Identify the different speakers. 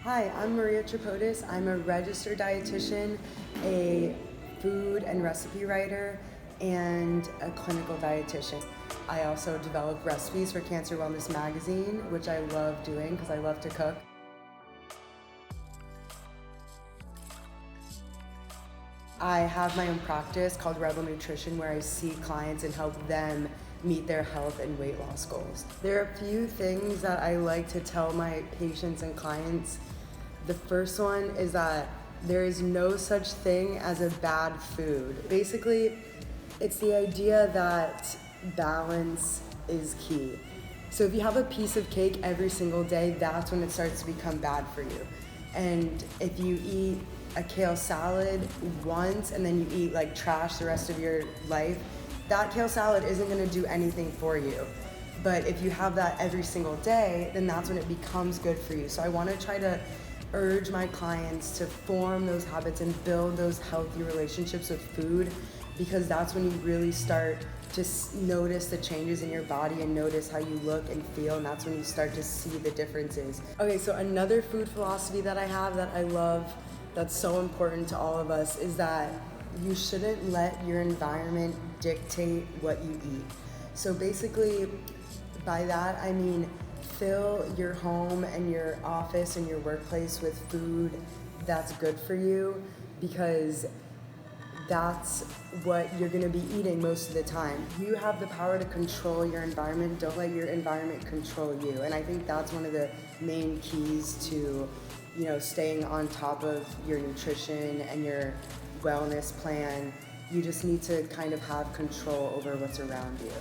Speaker 1: Hi, I'm Maria Tripodis. I'm a registered dietitian, a food and recipe writer, and a clinical dietitian. I also develop recipes for Cancer Wellness Magazine, which I love doing because I love to cook. I have my own practice called Rebel Nutrition where I see clients and help them meet their health and weight loss goals. There are a few things that I like to tell my patients and clients. The first one is that there is no such thing as a bad food. Basically, it's the idea that balance is key. So if you have a piece of cake every single day, that's when it starts to become bad for you. And if you eat a kale salad once and then you eat like trash the rest of your life, that kale salad isn't gonna do anything for you. But if you have that every single day, then that's when it becomes good for you. So I wanna try to urge my clients to form those habits and build those healthy relationships with food, because that's when you really start to notice the changes in your body and notice how you look and feel, and that's when you start to see the differences. Okay, so another food philosophy that I have that I love, that's so important to all of us, is that you shouldn't let your environment dictate what you eat. So basically, by that I mean fill your home and your office and your workplace with food that's good for you, because that's what you're going to be eating most of the time. You have the power to control your environment. Don't let your environment control you. And I think that's one of the main keys to, staying on top of your nutrition and your wellness plan. You just need to kind of have control over what's around you.